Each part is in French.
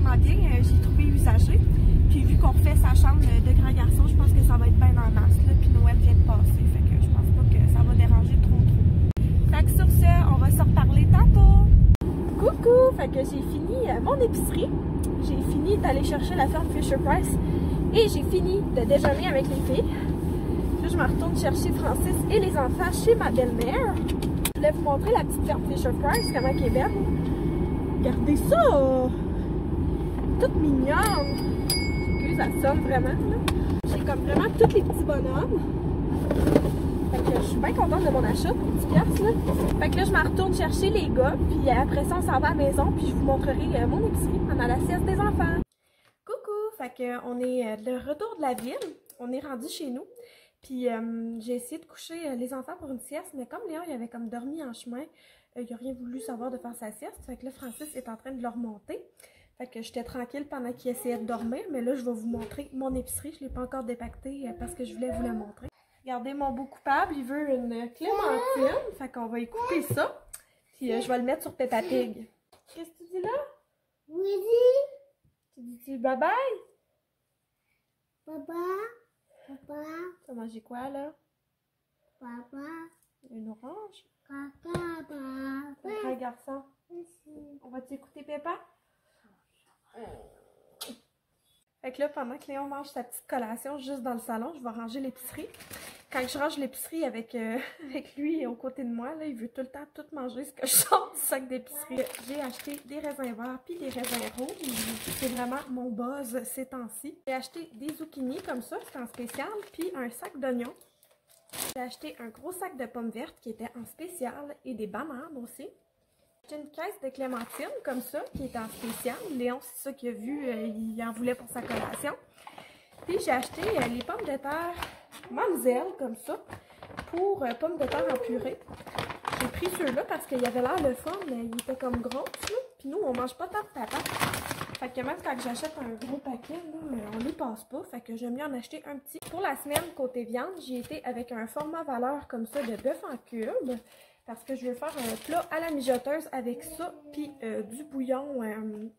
vraiment bien. J'ai trouvé usagé. Puis vu qu'on refait sa chambre de grand garçon, je pense que ça va être bien en masse. Là. Puis Noël vient de passer. Fait que je pense pas que ça va déranger trop. Fait que sur ce, on va se reparler tantôt. Coucou! Fait que j'ai fini mon épicerie. J'ai fini d'aller chercher la ferme Fisher-Price. Et j'ai fini de déjeuner avec les filles. Là, je me retourne chercher Francis et les enfants chez ma belle-mère. Je voulais vous montrer la petite ferme Fisher-Price, comment elle est belle. Regardez ça! Toute mignonne! Excuse, ça sonne vraiment, là. J'ai comme vraiment tous les petits bonhommes. Fait que je suis bien contente de mon achat pour 10$, là. Fait que là, je me retourne chercher les gars, puis après ça, on s'en va à la maison, puis je vous montrerai mon épicerie pendant la sieste des enfants. Coucou! Fait que on est de retour de la ville. On est rendu chez nous. Puis j'ai essayé de coucher les enfants pour une sieste, mais comme Léon il avait comme dormi en chemin, il n'a rien voulu savoir de faire sa sieste. Fait que là, Francis est en train de le remonter. Fait que j'étais tranquille pendant qu'il essayait de dormir, mais là, je vais vous montrer mon épicerie. Je ne l'ai pas encore dépaquetée parce que je voulais vous la montrer. Regardez mon beau coupable, il veut une clémentine. Fait qu'on va y couper ça. Puis je vais le mettre sur Peppa Pig. Qu'est-ce que tu dis là? Oui. Tu dis bye bye? Papa. Papa. Tu as mangé quoi là? Papa. Une orange? Papa. Un garçon. On va t'écouter Peppa? Fait que là, pendant que Léon mange sa petite collation juste dans le salon, je vais ranger l'épicerie. Quand je range l'épicerie avec lui aux côtés de moi, là, il veut tout le temps tout manger ce que je sors du sac d'épicerie. J'ai acheté des raisins verts puis des raisins rouges. C'est vraiment mon buzz ces temps-ci. J'ai acheté des zucchini comme ça, c'est en spécial, puis un sac d'oignons. J'ai acheté un gros sac de pommes vertes qui était en spécial et des bananes aussi. J'ai une caisse de clémentine comme ça qui est en spécial. Léon, c'est ça qu'il a vu, il en voulait pour sa collation. Puis j'ai acheté les pommes de terre Mamzelle comme ça pour pommes de terre en purée. J'ai pris ceux-là parce qu'il avait l'air le fun, mais il était comme gros. Puis nous, on mange pas tant de patates. Fait que même quand j'achète un gros paquet, là, on les passe pas. Fait que j'aime mieux en acheter un petit. Pour la semaine, côté viande, j'ai été avec un format valeur comme ça de bœuf en cube. Parce que je veux faire un plat à la mijoteuse avec ça, puis du bouillon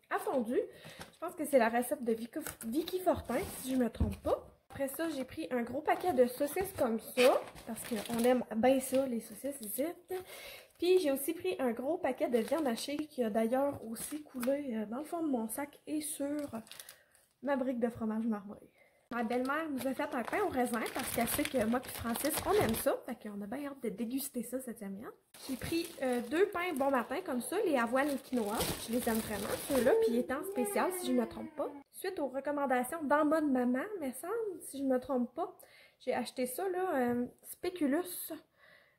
à fondu. Je pense que c'est la recette de Vicky Fortin, si je me trompe pas. Après ça, j'ai pris un gros paquet de saucisses comme ça, parce qu'on aime bien ça, les saucisses ici. Puis j'ai aussi pris un gros paquet de viande hachée qui a d'ailleurs aussi coulé dans le fond de mon sac et sur ma brique de fromage marbré. Ma belle-mère nous a fait un pain au raisin parce qu'elle sait que moi et Francis, on aime ça. Fait qu'on a bien hâte de déguster ça cette semaine. J'ai pris 2 pains bon matin comme ça, les avoines et quinoa. Je les aime vraiment, ceux-là. Puis ils étaient en spécial, si je ne me trompe pas. Suite aux recommandations d'en mode maman, me semble, si je ne me trompe pas, j'ai acheté ça, là, Spéculus,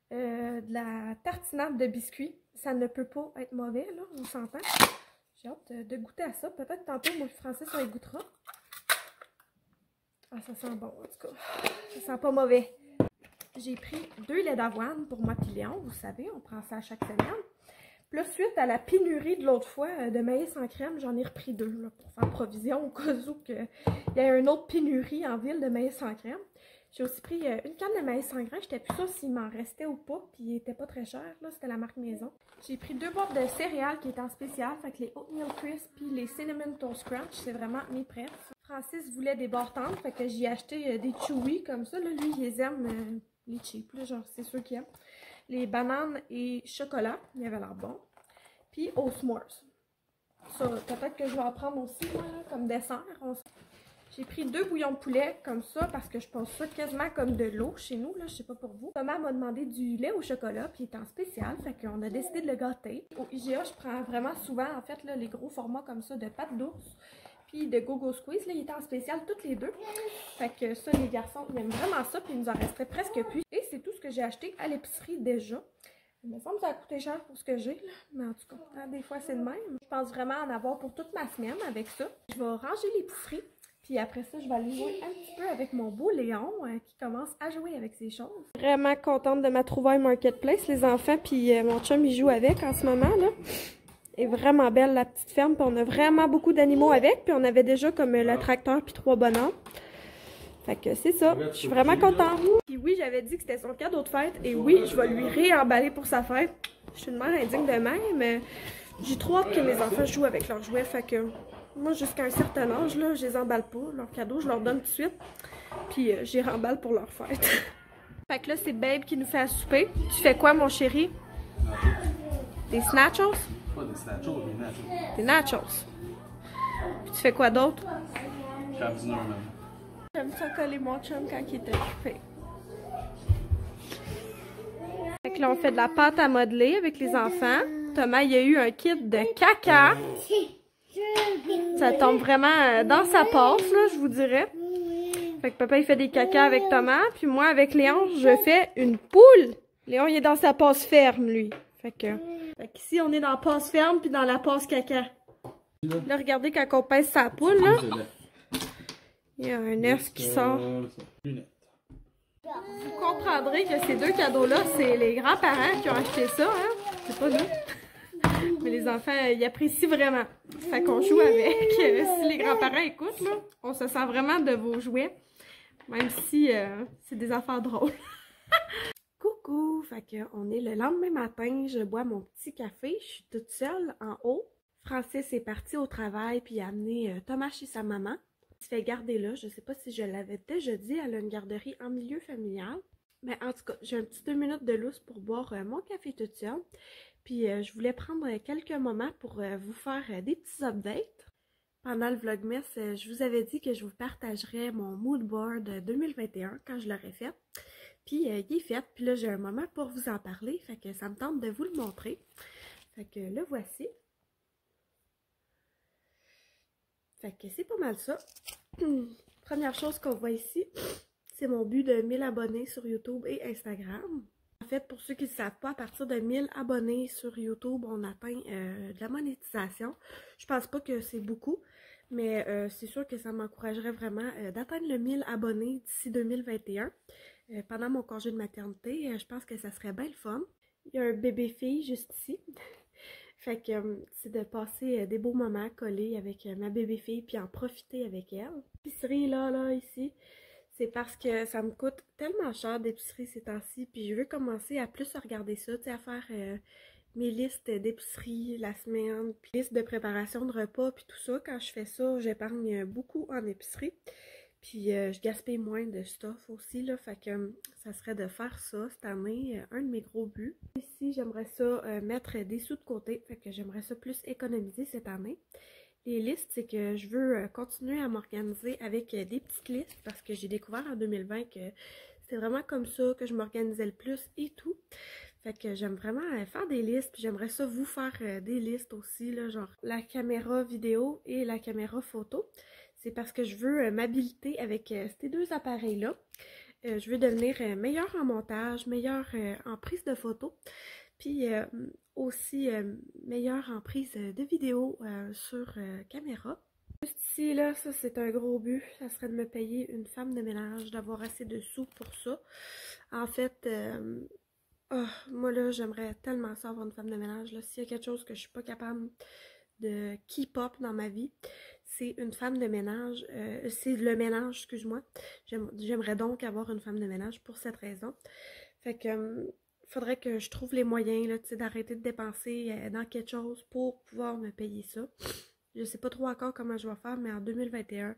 de la tartinade de biscuits. Ça ne peut pas être mauvais, là, on s'entend. J'ai hâte de goûter à ça. Peut-être tantôt, moi et Francis, on y goûtera. Ah, ça sent bon, en tout cas. Ça sent pas mauvais. J'ai pris 2 laits d'avoine pour moi et Léon. Vous savez, on prend ça à chaque semaine. Puis là, suite à la pénurie de l'autre fois de maïs en crème, j'en ai repris 2 là, pour faire provision au cas où il y a une autre pénurie en ville de maïs en crème. J'ai aussi pris une canne de maïs en grain. J'étais plus sûre s'il m'en restait ou pas. Puis il était pas très cher. Là, c'était la marque Maison. J'ai pris 2 boîtes de céréales qui étaient en spécial. Fait que les Oatmeal Crisp puis les Cinnamon Toast Crunch, c'est vraiment mes préfs. Francis voulait des barres tendres. Fait que j'ai acheté des chewy comme ça. Là, lui, il les aime, les cheap. Là, genre, c'est sûr qu'il aime. Les bananes et chocolat. Il avait l'air bon. Puis aux s'mores. Ça, peut-être que je vais en prendre aussi, moi, là, comme dessert. J'ai pris 2 bouillons de poulet comme ça parce que je pense ça quasiment comme de l'eau chez nous, là, je sais pas pour vous. Thomas m'a demandé du lait au chocolat, puis il est en spécial, fait qu'on a décidé de le gâter. Au IGA, je prends vraiment souvent, en fait, là, les gros formats comme ça de pâte d'ours, puis de Go-Go Squeeze, là, il était en spécial toutes les 2. Fait que ça, les garçons, ils aiment vraiment ça, puis il nous en resterait presque plus. Et c'est tout ce que j'ai acheté à l'épicerie déjà. Il me semble que ça a coûté cher pour ce que j'ai, là. Mais en tout cas, hein, des fois, c'est le même. Je pense vraiment en avoir pour toute ma semaine avec ça. Je vais ranger l'épicerie. Puis après ça, je vais aller jouer un petit peu avec mon beau Léon qui commence à jouer avec ses choses. Vraiment contente de ma trouvaille Marketplace, les enfants. Puis mon chum, il joue avec en ce moment, là. Elle est vraiment belle, la petite ferme. Puis on a vraiment beaucoup d'animaux avec. Puis on avait déjà comme le tracteur puis 3 bonhommes. Fait que c'est ça. Je suis vraiment contente. Puis oui, j'avais dit que c'était son cadeau de fête. Et oui, je vais lui réemballer pour sa fête. Je suis une mère indigne de même. Mais j'ai trop hâte que mes enfants jouent avec leurs jouets. Fait que Moi, jusqu'à un certain âge, là, je les emballe pas. Leurs cadeaux, je leur donne tout de suite. Puis, j'y remballe pour leur fête. Fait que là, c'est Babe qui nous fait à souper. Tu fais quoi, mon chéri? Des snatchos? Pas des snatchos, des nachos. Des nachos. Puis tu fais quoi d'autre? Crabs Norman. J'aime ça coller mon chum quand il est occupé. Fait que là, on fait de la pâte à modeler avec les enfants. Thomas, il a eu un kit de caca. Ça tombe vraiment dans sa passe, là, je vous dirais. Fait que papa, il fait des caca avec Thomas. Puis moi, avec Léon, je fais une poule. Léon, il est dans sa passe ferme, lui. Fait qu'ici, on est dans la passe ferme puis dans la passe caca. Là, regardez quand on pèse sa poule, là. Il y a un œuf qui sort. Vous comprendrez que ces deux cadeaux-là, c'est les grands-parents qui ont acheté ça, hein. C'est pas nous. Mais les enfants, ils apprécient vraiment. Fait qu'on joue avec. Si les grands-parents écoutent, là, on se sent vraiment de vos jouets. Même si c'est des affaires drôles. Coucou! Fait qu'on est le lendemain matin, je bois mon petit café. Je suis toute seule en haut. Francis est parti au travail puis a amené Thomas chez sa maman. Il se fait garder là. Je sais pas si je l'avais déjà dit, elle a une garderie en milieu familial. Mais en tout cas, j'ai un petit 2 minutes de lousse pour boire mon café toute seule. Puis je voulais prendre quelques moments pour vous faire des petits updates. Pendant le Vlogmas, je vous avais dit que je vous partagerais mon mood board 2021 quand je l'aurais fait. Puis il est fait, puis là j'ai un moment pour vous en parler, fait que ça me tente de vous le montrer. Fait que le voici. Fait que c'est pas mal ça. Première chose qu'on voit ici, c'est mon but de 1000 abonnés sur YouTube et Instagram. En fait, pour ceux qui ne savent pas, à partir de 1000 abonnés sur YouTube, on atteint de la monétisation. Je pense pas que c'est beaucoup, mais c'est sûr que ça m'encouragerait vraiment d'atteindre le 1000 abonnés d'ici 2021. Pendant mon congé de maternité, je pense que ça serait bien le fun. Il y a un bébé-fille juste ici. Fait que c'est de passer des beaux moments collés avec ma bébé-fille puis en profiter avec elle. L'épicerie là, ici, c'est parce que ça me coûte tellement cher d'épicerie ces temps-ci, puis je veux commencer à plus regarder ça, tu sais, à faire mes listes d'épicerie la semaine, puis listes de préparation de repas, puis tout ça. Quand je fais ça, j'épargne beaucoup en épicerie. Puis je gaspille moins de stuff aussi, là, fait que ça serait de faire ça cette année, un de mes gros buts. Ici, j'aimerais ça mettre des sous de côté, fait que j'aimerais ça plus économiser cette année. Les listes, c'est que je veux continuer à m'organiser avec des petites listes, parce que j'ai découvert en 2020 que c'est vraiment comme ça que je m'organisais le plus et tout. Fait que j'aime vraiment faire des listes, puis j'aimerais ça vous faire des listes aussi, là, genre la caméra vidéo et la caméra photo. C'est parce que je veux m'habiliter avec ces deux appareils-là. Je veux devenir meilleure en montage, meilleure en prise de photos, puis aussi meilleure en prise de vidéo sur caméra. Juste ici, là, ça c'est un gros but, ça serait de me payer une femme de ménage, d'avoir assez de sous pour ça. En fait, moi là, j'aimerais tellement ça avoir une femme de ménage. S'il y a quelque chose que je suis pas capable de keep up dans ma vie, c'est une femme de ménage, c'est le ménage, excuse-moi. J'aimerais donc avoir une femme de ménage pour cette raison. Fait que faudrait que je trouve les moyens là, d'arrêter de dépenser dans quelque chose pour pouvoir me payer ça. Je sais pas trop encore comment je vais faire, mais en 2021,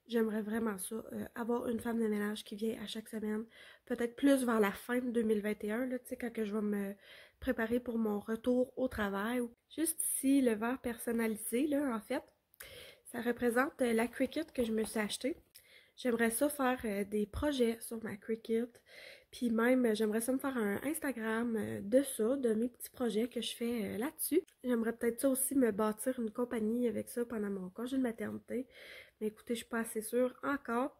j'aimerais vraiment ça, avoir une femme de ménage qui vient à chaque semaine. Peut-être plus vers la fin de 2021, là, quand que je vais me préparer pour mon retour au travail. Juste ici, le verre personnalisé, là, en fait, ça représente la Cricut que je me suis achetée. J'aimerais ça faire des projets sur ma Cricut. Puis même, j'aimerais ça me faire un Instagram de ça, de mes petits projets que je fais là-dessus. J'aimerais peut-être ça aussi me bâtir une compagnie avec ça pendant mon congé de maternité. Mais écoutez, je suis pas assez sûre encore.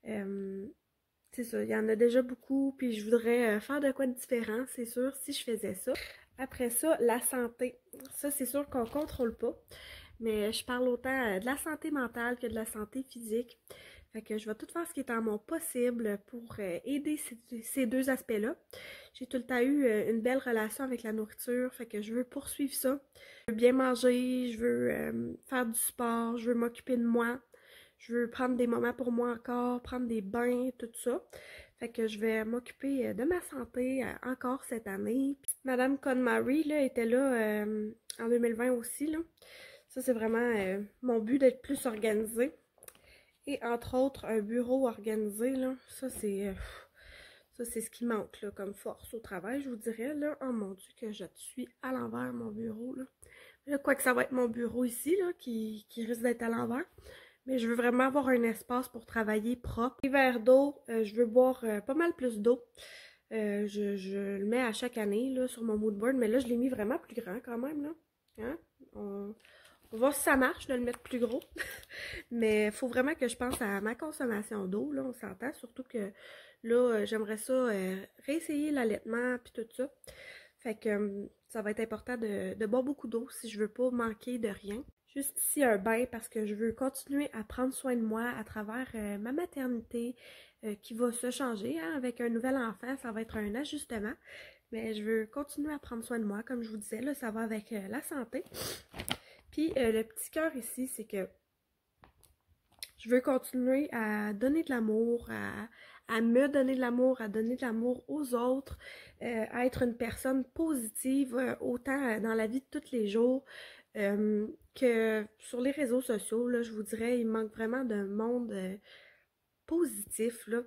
C'est ça, il y en a déjà beaucoup, puis je voudrais faire de quoi de différent, c'est sûr, si je faisais ça. Après ça, la santé. Ça, c'est sûr qu'on contrôle pas. Mais je parle autant de la santé mentale que de la santé physique. Fait que je vais tout faire ce qui est en mon possible pour aider ces deux aspects-là. J'ai tout le temps eu une belle relation avec la nourriture, fait que je veux poursuivre ça. Je veux bien manger, je veux faire du sport, je veux m'occuper de moi. Je veux prendre des moments pour moi encore, prendre des bains, tout ça. Fait que je vais m'occuper de ma santé encore cette année. Madame Conmary là, était là en 2020 aussi, là. Ça, c'est vraiment mon but d'être plus organisée. Et entre autres, un bureau organisé, là, ça, c'est ce qui manque, là, comme force au travail, je vous dirais, là. Oh mon Dieu, que je suis à l'envers, mon bureau, là. Là, quoi que ça va être mon bureau ici, là, qui risque d'être à l'envers. Mais je veux vraiment avoir un espace pour travailler propre. Les verres d'eau, je veux boire pas mal plus d'eau. Je le mets à chaque année, là, sur mon mood board. Mais là, je l'ai mis vraiment plus grand, quand même, là. Hein? On va voir si ça marche de le mettre plus gros. Mais il faut vraiment que je pense à ma consommation d'eau, là, on s'entend. Surtout que là, j'aimerais ça réessayer l'allaitement puis tout ça. Fait que ça va être important de boire beaucoup d'eau si je veux pas manquer de rien. Juste ici un bain parce que je veux continuer à prendre soin de moi à travers ma maternité qui va se changer. Hein, avec un nouvel enfant, ça va être un ajustement. Mais je veux continuer à prendre soin de moi. Comme je vous disais, là, ça va avec la santé. Puis le petit cœur ici, c'est que je veux continuer à donner de l'amour, à me donner de l'amour, à donner de l'amour aux autres, à être une personne positive, autant dans la vie de tous les jours que sur les réseaux sociaux. Là, je vous dirais, il manque vraiment d'un monde positif, là.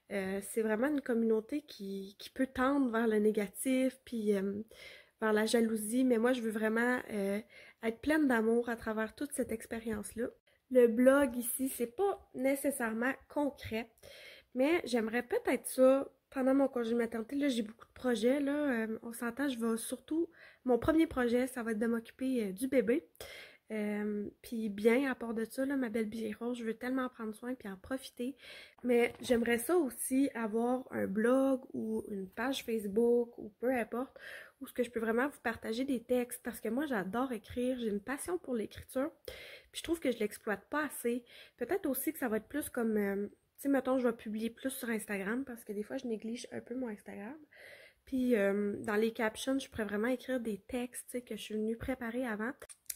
C'est vraiment une communauté qui peut tendre vers le négatif, puis vers la jalousie, mais moi, je veux vraiment être pleine d'amour à travers toute cette expérience-là. Le blog ici, c'est pas nécessairement concret, mais j'aimerais peut-être ça pendant mon congé de maternité. Là, j'ai beaucoup de projets, là. On s'entend, je vais surtout... Mon premier projet, ça va être de m'occuper du bébé. Puis bien, à part de ça, là, ma belle Bille-Rose, je veux tellement en prendre soin puis en profiter. Mais j'aimerais ça aussi avoir un blog ou une page Facebook ou peu importe, où ce que je peux vraiment vous partager des textes parce que moi, j'adore écrire, j'ai une passion pour l'écriture. Puis je trouve que je l'exploite pas assez. Peut-être aussi que ça va être plus comme, tu sais, mettons, je vais publier plus sur Instagram parce que des fois, je néglige un peu mon Instagram. Puis dans les captions, je pourrais vraiment écrire des textes, tu sais, que je suis venue préparer avant.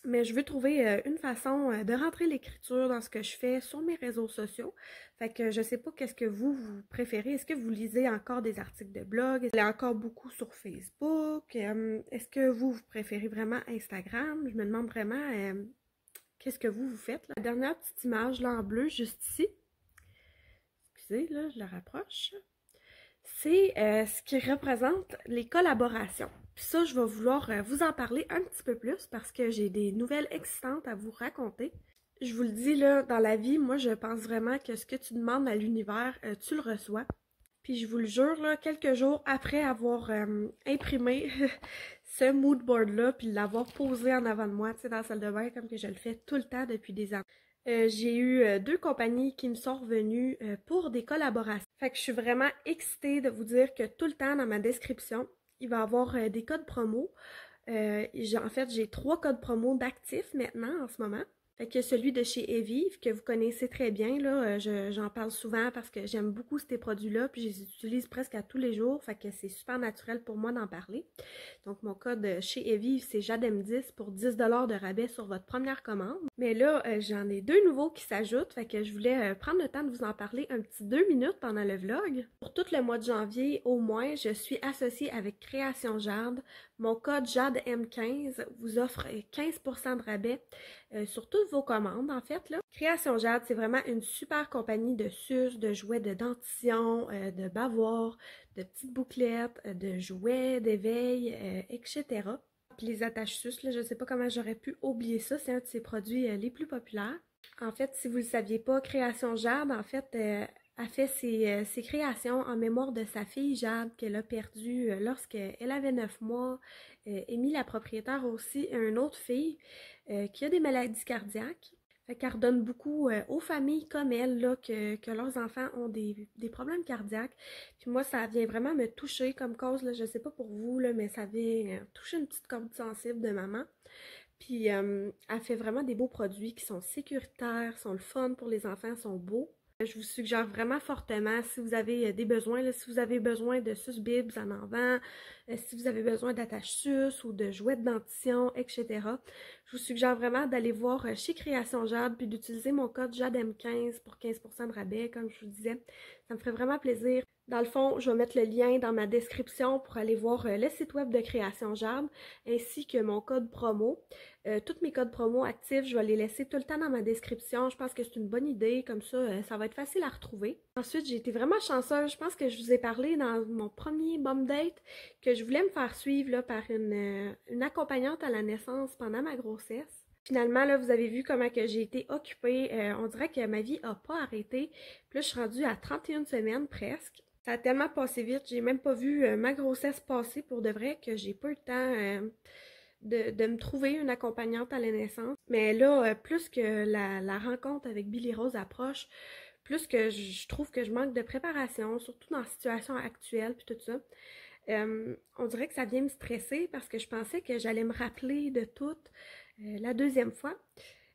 Mais je veux trouver une façon de rentrer l'écriture dans ce que je fais sur mes réseaux sociaux. Fait que je sais pas qu'est-ce que vous préférez. Est-ce que vous lisez encore des articles de blog? Est-ce que vous lisez encore beaucoup sur Facebook? Est-ce que vous préférez vraiment Instagram? Je me demande vraiment qu'est-ce que vous faites. Là. La dernière petite image là en bleu, juste ici. Excusez, là, je la rapproche. C'est ce qui représente les collaborations. Puis ça, je vais vouloir vous en parler un petit peu plus parce que j'ai des nouvelles excitantes à vous raconter. Je vous le dis, là, dans la vie, moi, je pense vraiment que ce que tu demandes à l'univers, tu le reçois. Puis je vous le jure, là, quelques jours après avoir imprimé ce mood board-là, puis l'avoir posé en avant de moi, tu sais, dans la salle de bain, comme que je le fais tout le temps depuis des années. J'ai eu 2 compagnies qui me sont revenues pour des collaborations. Fait que je suis vraiment excitée de vous dire que tout le temps dans ma description, il va y avoir des codes promo. En fait, j'ai 3 codes promo d'actifs maintenant en ce moment. Fait que celui de chez Evive, que vous connaissez très bien, là, j'en parle souvent parce que j'aime beaucoup ces produits-là, puis je les utilise presque à tous les jours, fait que c'est super naturel pour moi d'en parler. Donc mon code chez Evive, c'est JADEM10 pour 10 $ de rabais sur votre première commande. Mais là, j'en ai 2 nouveaux qui s'ajoutent, fait que je voulais prendre le temps de vous en parler un petit 2 minutes pendant le vlog. Pour tout le mois de janvier, au moins, je suis associée avec Création Jade. Mon code JADEM15 vous offre 15% de rabais sur toutes vos commandes, en fait. Là. Création Jade, c'est vraiment une super compagnie de suces, de jouets de dentition, de bavoirs, de petites bouclettes, de jouets, d'éveil, etc. Puis les attaches suces, là, je ne sais pas comment j'aurais pu oublier ça, c'est un de ses produits les plus populaires. En fait, si vous ne le saviez pas, Création Jade, en fait, a fait ses créations en mémoire de sa fille Jade qu'elle a perdue lorsqu'elle avait 9 mois. Amy, la propriétaire, aussi une autre fille qui a des maladies cardiaques. Fait qu'elle redonne beaucoup aux familles comme elle, là, que leurs enfants ont des problèmes cardiaques. Puis moi, ça vient vraiment me toucher comme cause, là, je sais pas pour vous, là, mais ça vient toucher une petite corde sensible de maman. Puis elle fait vraiment des beaux produits qui sont sécuritaires, sont le fun pour les enfants, sont beaux. Je vous suggère vraiment fortement, si vous avez des besoins, là, si vous avez besoin de suce-bibs en avant, si vous avez besoin d'attache-suce ou de jouets de dentition, etc. Je vous suggère vraiment d'aller voir chez Création Jade puis d'utiliser mon code JADEM15 pour 15% de rabais, comme je vous disais. Ça me ferait vraiment plaisir. Dans le fond, je vais mettre le lien dans ma description pour aller voir le site web de Création Jade ainsi que mon code promo. Tous mes codes promo actifs, je vais les laisser tout le temps dans ma description. Je pense que c'est une bonne idée, comme ça, ça va être facile à retrouver. Ensuite, j'ai été vraiment chanceuse. Je pense que je vous ai parlé dans mon premier bum date que je voulais me faire suivre là, par une accompagnante à la naissance pendant ma grossesse. Finalement, là, vous avez vu comment que j'ai été occupée. On dirait que ma vie n'a pas arrêté. Puis là, je suis rendue à 31 semaines presque. Ça a tellement passé vite. J'ai même pas vu ma grossesse passer pour de vrai que j'ai pas eu le temps de me trouver une accompagnante à la naissance. Mais là, plus que la rencontre avec Billy Rose approche, plus que je trouve que je manque de préparation, surtout dans la situation actuelle puis tout ça. On dirait que ça vient me stresser parce que je pensais que j'allais me rappeler de tout la deuxième fois,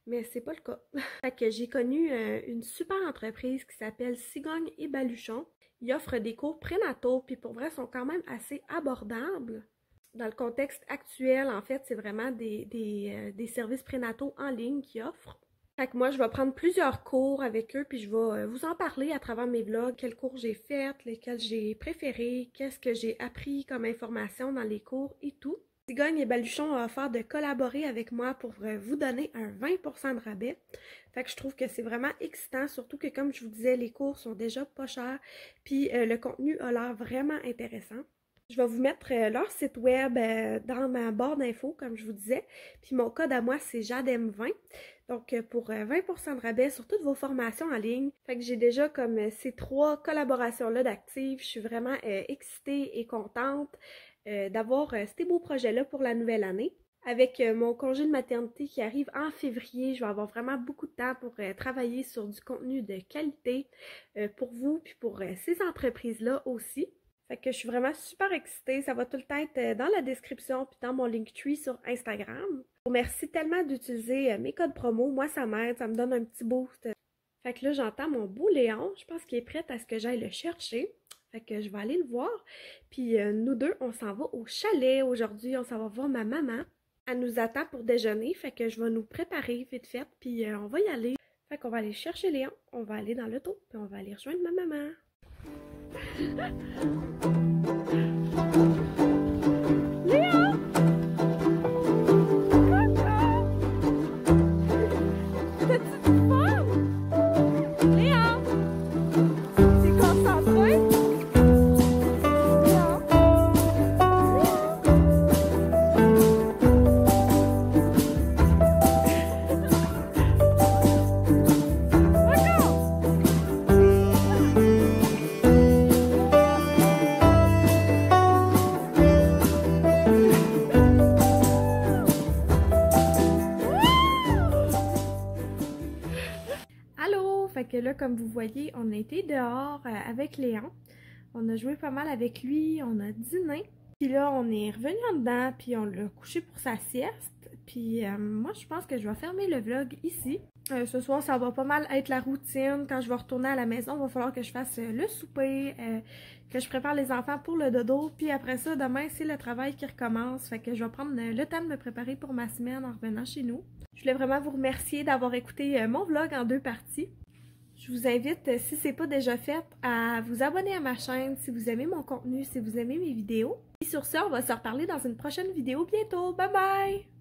mais c'est pas le cas. Fait que j'ai connu une super entreprise qui s'appelle Cigogne et Baluchon. Ils offrent des cours prénataux, puis pour vrai, sont quand même assez abordables. Dans le contexte actuel, en fait, c'est vraiment des services prénataux en ligne qu'ils offrent. Fait que moi, je vais prendre plusieurs cours avec eux, puis je vais vous en parler à travers mes vlogs, quels cours j'ai fait, lesquels j'ai préférés, qu'est-ce que j'ai appris comme information dans les cours et tout. Cigogne et Baluchon a offert de collaborer avec moi pour vous donner un 20% de rabais. Fait que je trouve que c'est vraiment excitant, surtout que comme je vous disais, les cours sont déjà pas chers, puis le contenu a l'air vraiment intéressant. Je vais vous mettre leur site web dans ma barre d'infos, comme je vous disais. Puis mon code à moi, c'est JADEM20. Donc, pour 20% de rabais sur toutes vos formations en ligne. Fait que j'ai déjà comme ces 3 collaborations-là d'actifs. Je suis vraiment excitée et contente d'avoir ces beaux projets-là pour la nouvelle année. Avec mon congé de maternité qui arrive en février, je vais avoir vraiment beaucoup de temps pour travailler sur du contenu de qualité pour vous puis pour ces entreprises-là aussi. Fait que je suis vraiment super excitée. Ça va tout le temps être dans la description puis dans mon Linktree sur Instagram. Je vous remercie tellement d'utiliser mes codes promo. Moi, ça m'aide, ça me donne un petit boost. Fait que là, j'entends mon beau Léon. Je pense qu'il est prêt à ce que j'aille le chercher. Fait que je vais aller le voir. Puis nous deux, on s'en va au chalet aujourd'hui. On s'en va voir ma maman. Elle nous attend pour déjeuner. Fait que je vais nous préparer vite fait. Puis on va y aller. Fait qu'on va aller chercher Léon. On va aller dans l'auto. Puis on va aller rejoindre ma maman. Léon! T'as-tu du fun? Léon! T'es concentré? Léon! Fait que là, comme vous voyez, on a été dehors avec Léon. On a joué pas mal avec lui, on a dîné. Puis là, on est revenu en dedans, puis on l'a couché pour sa sieste. Puis moi, je pense que je vais fermer le vlog ici. Ce soir, ça va pas mal être la routine. Quand je vais retourner à la maison, il va falloir que je fasse le souper, que je prépare les enfants pour le dodo. Puis après ça, demain, c'est le travail qui recommence. Fait que je vais prendre le temps de me préparer pour ma semaine en revenant chez nous. Je voulais vraiment vous remercier d'avoir écouté mon vlog en 2 parties. Je vous invite, si ce n'est pas déjà fait, à vous abonner à ma chaîne si vous aimez mon contenu, si vous aimez mes vidéos. Et sur ce, on va se reparler dans une prochaine vidéo bientôt. Bye bye!